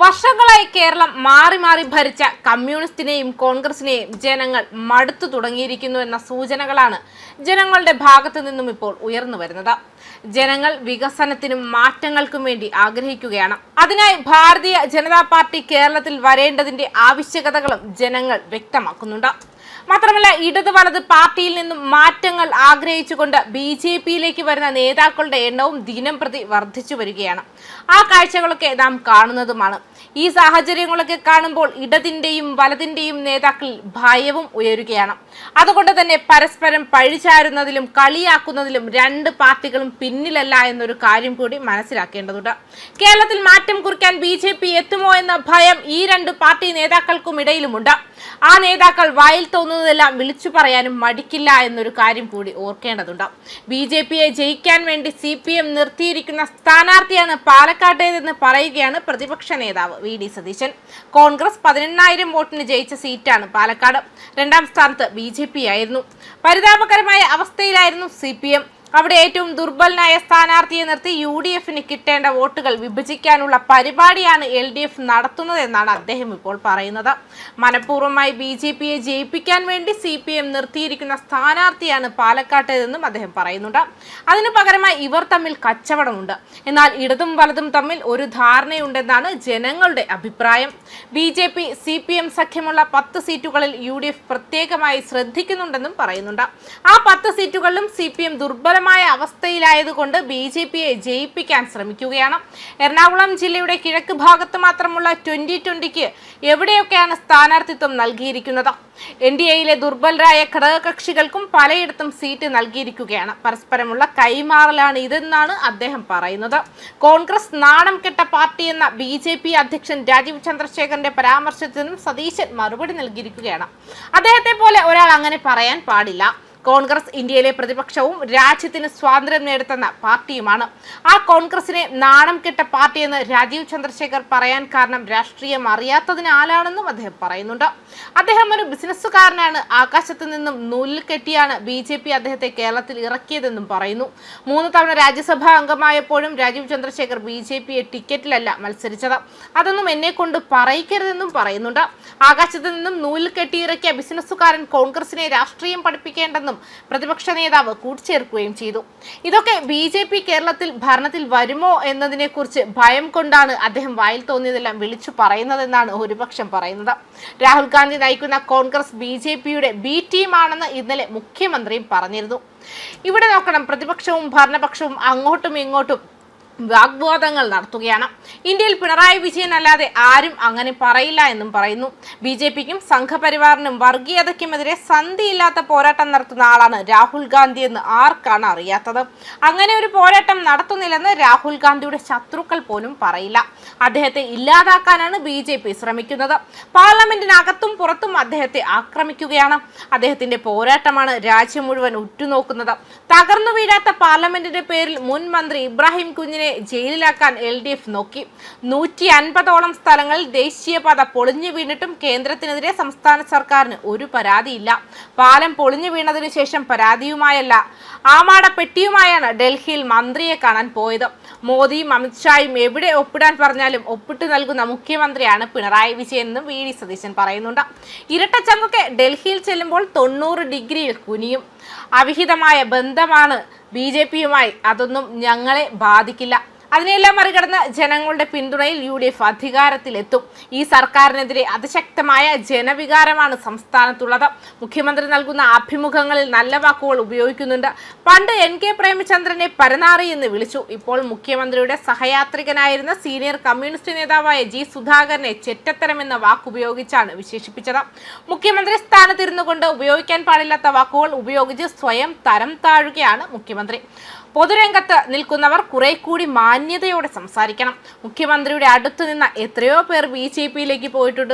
വർഷങ്ങളായി കേരളം മാറി മാറി ഭരിച്ച കമ്മ്യൂണിസ്റ്റിനെയും കോൺഗ്രസിനെയും ജനങ്ങൾ മടുത്തു തുടങ്ങിയിരിക്കുന്നു എന്ന സൂചനകളാണ് ജനങ്ങളുടെ ഭാഗത്തു നിന്നും ഇപ്പോൾ ഉയർന്നു വരുന്നത്. ജനങ്ങൾ വികസനത്തിനും മാറ്റങ്ങൾക്കും വേണ്ടി ആഗ്രഹിക്കുകയാണ്. അതിനായി ഭാരതീയ ജനതാ പാർട്ടി കേരളത്തിൽ വരേണ്ടതിന്റെ ആവശ്യകതകളും ജനങ്ങൾ വ്യക്തമാക്കുന്നുണ്ട്. മാത്രമല്ല, ഇടത് വലത് പാർട്ടിയിൽ നിന്നും മാറ്റങ്ങൾ ആഗ്രഹിച്ചുകൊണ്ട് BJPയിലേക്ക് വരുന്ന നേതാക്കളുടെ എണ്ണവും ദിനം പ്രതി വർദ്ധിച്ചു വരികയാണ്. ആ കാഴ്ചകളൊക്കെ നാം കാണുന്നതുമാണ്. ഈ സാഹചര്യങ്ങളൊക്കെ കാണുമ്പോൾ ഇടതിന്റെയും വലതിന്റെയും നേതാക്കളിൽ ഭയവും ഉയരുകയാണ്. അതുകൊണ്ട് തന്നെ പരസ്പരം പഴിചാരുന്നതിലും കളിയാക്കുന്നതിലും രണ്ട് പാർട്ടികളും പിന്നിലല്ല എന്നൊരു കാര്യം കൂടി മനസ്സിലാക്കേണ്ടതുണ്ട്. കേരളത്തിൽ മാറ്റം കുറിക്കാൻ BJP എത്തുമോ എന്ന ഭയം ഈ രണ്ട് പാർട്ടി നേതാക്കൾക്കും ഇടയിലുമുണ്ട്. ആ നേതാക്കൾ വായിൽ തോന്നുന്നതെല്ലാം വിളിച്ചു പറയാനും മടിക്കില്ല എന്നൊരു കാര്യം കൂടി ഓർക്കേണ്ടതുണ്ട്. BJPയെ ജയിക്കാൻ വേണ്ടി CPM നിർത്തിയിരിക്കുന്ന സ്ഥാനാർത്ഥിയാണ് പാലക്കാട്ടേതെന്ന് പറയുകയാണ് പ്രതിപക്ഷ നേതാവ് VD സതീശൻ. കോൺഗ്രസ് 18,000 വോട്ടിന് ജയിച്ച സീറ്റാണ് പാലക്കാട്. രണ്ടാം സ്ഥാനത്ത് BJP ആയിരുന്നു. പരിതാപകരമായ അവസ്ഥയിലായിരുന്നു CPM. അവിടെ ഏറ്റവും ദുർബലനായ സ്ഥാനാർത്ഥിയെ നിർത്തി UDFന് കിട്ടേണ്ട വോട്ടുകൾ വിഭജിക്കാനുള്ള പരിപാടിയാണ് LDF നടത്തുന്നതെന്നാണ് അദ്ദേഹം ഇപ്പോൾ പറയുന്നത്. മനഃപൂർവ്വമായി BJPയെ ജയിപ്പിക്കാൻ വേണ്ടി CPM നിർത്തിയിരിക്കുന്ന സ്ഥാനാർത്ഥിയാണ് പാലക്കാട്ടേതെന്നും അദ്ദേഹം പറയുന്നുണ്ട്. അതിനു പകരമായി ഇവർ തമ്മിൽ കച്ചവടമുണ്ട്. എന്നാൽ ഇടതും വലതും തമ്മിൽ ഒരു ധാരണയുണ്ടെന്നാണ് ജനങ്ങളുടെ അഭിപ്രായം. BJP CPM സഖ്യമുള്ള 10 സീറ്റുകളിൽ UDF പ്രത്യേകമായി ശ്രദ്ധിക്കുന്നുണ്ടെന്നും പറയുന്നുണ്ട്. ആ 10 സീറ്റുകളിലും CPM ദുർബല അവസ്ഥയിലായതുകൊണ്ട് BJPയെ ജയിപ്പിക്കാൻ ശ്രമിക്കുകയാണ്. എറണാകുളം ജില്ലയുടെ കിഴക്ക് ഭാഗത്ത് മാത്രമുള്ള 2020ക്ക് എവിടെയൊക്കെയാണ് സ്ഥാനാർത്ഥിത്വം നൽകിയിരിക്കുന്നത്. NDAയിലെ ദുർബലരായ ഘടകകക്ഷികൾക്കും പലയിടത്തും സീറ്റ് നൽകിയിരിക്കുകയാണ്. പരസ്പരമുള്ള കൈമാറലാണ് ഇതെന്നാണ് അദ്ദേഹം പറയുന്നത്. കോൺഗ്രസ് നാണം കെട്ട പാർട്ടിയെന്ന BJP അധ്യക്ഷൻ രാജീവ് ചന്ദ്രശേഖറിന്റെ പരാമർശത്തിനും സതീശൻ മറുപടി നൽകിയിരിക്കുകയാണ്. അദ്ദേഹത്തെ പോലെ ഒരാൾ അങ്ങനെ പറയാൻ പാടില്ല. കോൺഗ്രസ് ഇന്ത്യയിലെ പ്രതിപക്ഷവും രാജ്യത്തിന് സ്വാതന്ത്ര്യം നേടുത്തുന്ന പാർട്ടിയുമാണ്. ആ കോൺഗ്രസിനെ നാണം കെട്ട പാർട്ടിയെന്ന് രാജീവ് ചന്ദ്രശേഖർ പറയാൻ കാരണം രാഷ്ട്രീയം അറിയാത്തതിനാലാണെന്നും അദ്ദേഹം പറയുന്നുണ്ട്. അദ്ദേഹം ഒരു ബിസിനസ്സുകാരനാണ്. ആകാശത്ത് നിന്നും നൂലിൽ കെട്ടിയാണ് BJP അദ്ദേഹത്തെ കേരളത്തിൽ ഇറക്കിയതെന്നും പറയുന്നു. 3 തവണ രാജ്യസഭാ അംഗമായപ്പോഴും രാജീവ് ചന്ദ്രശേഖർ BJPയെ ടിക്കറ്റിലല്ല മത്സരിച്ചത്. അതൊന്നും എന്നെ കൊണ്ട് പറയിക്കരുതെന്നും പറയുന്നുണ്ട്. ആകാശത്ത് നിന്നും നൂലിൽ കെട്ടിയിറക്കിയ ബിസിനസ്സുകാരൻ കോൺഗ്രസിനെ രാഷ്ട്രീയം പഠിപ്പിക്കേണ്ടെന്നും പ്രതിപക്ഷ നേതാവ് കൂട്ടിച്ചേർക്കുകയും ചെയ്തു. ഇതൊക്കെ BJP കേരളത്തിൽ ഭരണത്തിൽ വരുമോ എന്നതിനെ കുറിച്ച് ഭയം കൊണ്ടാണ് അദ്ദേഹം വായിൽ തോന്നിയതെല്ലാം വിളിച്ചു പറയുന്നതെന്നാണ് ഒരുപക്ഷം പറയുന്നത്. രാഹുൽ ഗാന്ധി നയിക്കുന്ന കോൺഗ്രസ് BJPയുടെ B ടീമാണെന്ന് ഇന്നലെ മുഖ്യമന്ത്രിയും പറഞ്ഞിരുന്നു. ഇവിടെ നോക്കണം, പ്രതിപക്ഷവും ഭരണപക്ഷവും അങ്ങോട്ടും ഇങ്ങോട്ടും വാഗ്വാദങ്ങൾ നടത്തുകയാണ്. ഇന്ത്യയിൽ പിണറായി വിജയൻ അല്ലാതെ ആരും അങ്ങനെ പറയില്ല എന്നും പറയുന്നു. BJPക്കും സംഘപരിവാറിനും വർഗീയതയ്ക്കുമെതിരെ സന്ധിയില്ലാത്ത പോരാട്ടം നടത്തുന്ന ആളാണ് രാഹുൽ ഗാന്ധി എന്ന് ആർക്കാണ് അറിയാത്തത്? അങ്ങനെ ഒരു പോരാട്ടം നടത്തുന്നില്ലെന്ന് രാഹുൽ ഗാന്ധിയുടെ ശത്രുക്കൾ പോലും പറയില്ല. അദ്ദേഹത്തെ ഇല്ലാതാക്കാനാണ് BJP ശ്രമിക്കുന്നത്. പാർലമെന്റിനകത്തും പുറത്തും അദ്ദേഹത്തെ ആക്രമിക്കുകയാണ്. അദ്ദേഹത്തിന്റെ പോരാട്ടമാണ് രാജ്യം മുഴുവൻ ഉറ്റുനോക്കുന്നത്. തകർന്നു വീഴാത്ത പാർലമെന്റിന്റെ പേരിൽ മുൻ മന്ത്രി ഇബ്രാഹിം കുഞ്ഞിനെ ജയിലിലാക്കാൻ LDF നോക്കി. 150ഓളം സ്ഥലങ്ങളിൽ ദേശീയപാത പൊളിഞ്ഞു വീണിട്ടും കേന്ദ്രത്തിനെതിരെ സംസ്ഥാന സർക്കാരിന് ഒരു പരാതിയില്ല. പാലം പൊളിഞ്ഞു വീണതിനു ശേഷം പരാതിയുമായല്ല, ആമാട പെട്ടിയുമായാണ് ഡൽഹിയിൽ മന്ത്രിയെ കാണാൻ പോയത്. മോദിയും അമിത്ഷായും എവിടെ ഒപ്പിടാൻ പറഞ്ഞാലും ഒപ്പിട്ട് നൽകുന്ന മുഖ്യമന്ത്രിയാണ് പിണറായി വിജയൻ എന്നും VD സതീശൻ പറയുന്നുണ്ട്. ഇരട്ടച്ചങ്കൊക്കെ ഡൽഹിയിൽ ചെല്ലുമ്പോൾ 90 ഡിഗ്രിയിൽ കുനിയും. അവിഹിതമായ ബന്ധമാണ് BJPയുമായി, അതൊന്നും ഞങ്ങളെ ബാധിക്കില്ല. അതിനെല്ലാം മറികടന്ന് ജനങ്ങളുടെ പിന്തുണയിൽ UDF അധികാരത്തിലെത്തും. ഈ സർക്കാരിനെതിരെ അതിശക്തമായ ജനവികാരമാണ് സംസ്ഥാനത്തുള്ളത്. മുഖ്യമന്ത്രി നൽകുന്ന അഭിമുഖങ്ങളിൽ നല്ല വാക്കുകൾ ഉപയോഗിക്കുന്നുണ്ട്. പണ്ട് NK പ്രേമചന്ദ്രനെ പരനാറി എന്ന് വിളിച്ചു. ഇപ്പോൾ മുഖ്യമന്ത്രിയുടെ സഹയാത്രികനായിരുന്ന സീനിയർ കമ്മ്യൂണിസ്റ്റ് നേതാവായ G സുധാകരനെ ചെറ്റത്തരം എന്ന വാക്കുപയോഗിച്ചാണ് വിശേഷിപ്പിച്ചത്. മുഖ്യമന്ത്രി സ്ഥാനത്തിരുന്നു കൊണ്ട് ഉപയോഗിക്കാൻ പാടില്ലാത്ത വാക്കുകൾ ഉപയോഗിച്ച് സ്വയം തരം താഴുകയാണ് മുഖ്യമന്ത്രി. പൊതുരംഗത്ത് നിൽക്കുന്നവർ കുറെ കൂടി മാന്യതയോടെ സംസാരിക്കണം. മുഖ്യമന്ത്രിയുടെ അടുത്ത് നിന്ന് എത്രയോ പേർ BJPയിലേക്ക് പോയിട്ടുണ്ട്.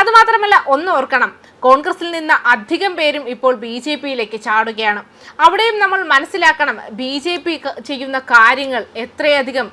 അതുമാത്രമല്ല, ഒന്ന് ഓർക്കണം, കോൺഗ്രസിൽ നിന്ന് അധികം പേരും ഇപ്പോൾ BJPയിലേക്ക് ചാടുകയാണ്. അവിടെയും നമ്മൾ മനസ്സിലാക്കണം, BJP ചെയ്യുന്ന കാര്യങ്ങൾ എത്രയധികം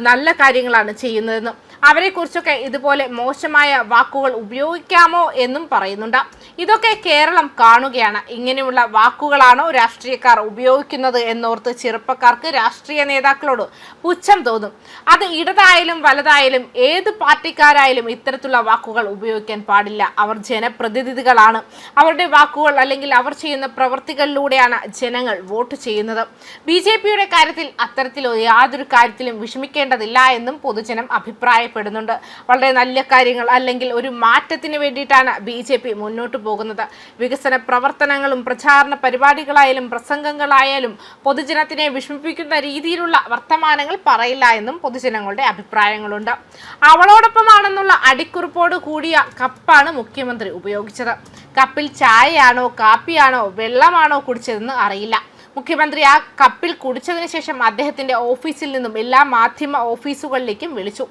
നല്ല കാര്യങ്ങളാണ് ചെയ്യുന്നതെന്ന്. അവരെക്കുറിച്ചൊക്കെ ഇതുപോലെ മോശമായ വാക്കുകൾ ഉപയോഗിക്കാമോ എന്നും പറയുന്നുണ്ട്. ഇതൊക്കെ കേരളം കാണുകയാണ്. ഇങ്ങനെയുള്ള വാക്കുകളാണോ രാഷ്ട്രീയക്കാർ ഉപയോഗിക്കുന്നത് എന്നോർത്ത് ചെറുപ്പക്കാർക്ക് രാഷ്ട്രീയ നേതാക്കളോട് പുച്ഛം തോന്നും. അത് ഇടതായാലും വലതായാലും ഏത് പാർട്ടിക്കാരായാലും ഇത്തരത്തിലുള്ള വാക്കുകൾ ഉപയോഗിക്കാൻ പാടില്ല. അവർ ജനപ്രതിനിധികളാണ്. അവരുടെ വാക്കുകൾ അല്ലെങ്കിൽ അവർ ചെയ്യുന്ന പ്രവൃത്തികളിലൂടെയാണ് ജനങ്ങൾ വോട്ട് ചെയ്യുന്നത്. BJPയുടെ കാര്യത്തിൽ അത്തരത്തിലോ യാതൊരു കാര്യത്തിലും വിഷമിക്കേണ്ടതില്ല എന്നും പൊതുജനം അഭിപ്രായപ്പെടുന്നുണ്ട്. വളരെ നല്ല കാര്യങ്ങൾ അല്ലെങ്കിൽ ഒരു മാറ്റത്തിന് വേണ്ടിയിട്ടാണ് BJP മുന്നോട്ട് പോകുന്നത്. വികസന പ്രവർത്തനങ്ങളും പ്രചാരണ പരിപാടികളായാലും പ്രസംഗങ്ങളായാലും പൊതുജനത്തിനെ വിഷമിപ്പിക്കുന്ന രീതിയിലുള്ള വർത്തമാനങ്ങൾ പറയില്ല എന്നും പൊതുജനങ്ങളുടെ അഭിപ്രായങ്ങളുണ്ട്. അവളോടൊപ്പമാണെന്നുള്ള അടിക്കുറിപ്പോട് കൂടിയ കപ്പാണ് മുഖ്യമന്ത്രി ഉപയോഗിച്ചത്. കപ്പിൽ ചായയാണോ കാപ്പിയാണോ വെള്ളമാണോ കുടിച്ചതെന്ന് അറിയില്ല. മുഖ്യമന്ത്രി ആ കപ്പിൽ കുടിച്ചതിന് ശേഷം അദ്ദേഹത്തിന്റെ ഓഫീസിൽ നിന്നും എല്ലാ മാധ്യമ ഓഫീസുകളിലേക്കും വിളിച്ചു.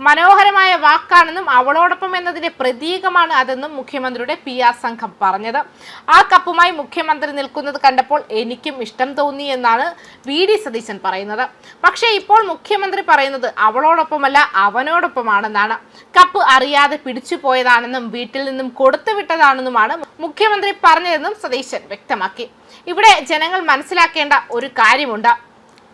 മനോഹരമായ വാക്കാണെന്നും അവളോടൊപ്പം എന്നതിന്റെ പ്രതീകമാണ് അതെന്നും മുഖ്യമന്ത്രിയുടെ PR സംഘം പറഞ്ഞത്. ആ കപ്പുമായി മുഖ്യമന്ത്രി നിൽക്കുന്നത് കണ്ടപ്പോൾ എനിക്കും ഇഷ്ടം തോന്നി എന്നാണ് VD സതീശൻ പറയുന്നത്. പക്ഷേ ഇപ്പോൾ മുഖ്യമന്ത്രി പറയുന്നത് അവളോടൊപ്പമല്ല അവനോടൊപ്പമാണെന്നാണ്. കപ്പ് അറിയാതെ പിടിച്ചു പോയതാണെന്നും വീട്ടിൽ നിന്നും കൊടുത്തുവിട്ടതാണെന്നുമാണ് മുഖ്യമന്ത്രി പറഞ്ഞതെന്നും സതീശൻ വ്യക്തമാക്കി. ഇവിടെ ജനങ്ങൾ മനസ്സിലാക്കേണ്ട ഒരു കാര്യമുണ്ട്.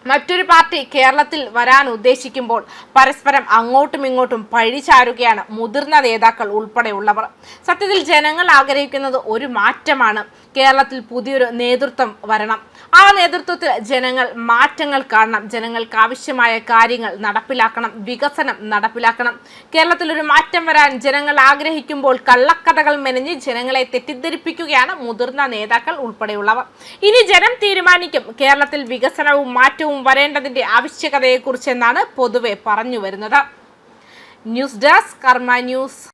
മറ്റൊരു പാർട്ടി കേരളത്തിൽ വരാൻ ഉദ്ദേശിക്കുമ്പോൾ പരസ്പരം അങ്ങോട്ടും ഇങ്ങോട്ടും പഴിചാരുകയാണ് മുതിർന്ന നേതാക്കൾ ഉൾപ്പെടെയുള്ളവർ. സത്യത്തിൽ ജനങ്ങൾ ആഗ്രഹിക്കുന്നത് ഒരു മാറ്റമാണ്. കേരളത്തിൽ പുതിയൊരു നേതൃത്വം വരണം. ആ നേതൃത്വത്തിൽ ജനങ്ങൾ മാറ്റങ്ങൾ കാണണം. ജനങ്ങൾക്ക് ആവശ്യമായ കാര്യങ്ങൾ നടപ്പിലാക്കണം. വികസനം നടപ്പിലാക്കണം. കേരളത്തിൽ ഒരു മാറ്റം വരാൻ ജനങ്ങൾ ആഗ്രഹിക്കുമ്പോൾ കള്ളക്കഥകൾ മെനഞ്ഞ് ജനങ്ങളെ തെറ്റിദ്ധരിപ്പിക്കുകയാണ് മുതിർന്ന നേതാക്കൾ ഉൾപ്പെടെയുള്ളവർ. ഇനി ജനം തീരുമാനിക്കും കേരളത്തിൽ വികസനവും മാറ്റവും വരേണ്ടതിന്റെ ആവശ്യകതയെക്കുറിച്ചെന്നാണ് പൊതുവെ പറഞ്ഞു വരുന്നത്. ന്യൂസ് ഡെസ്ക് കർമ്മ ന്യൂസ്.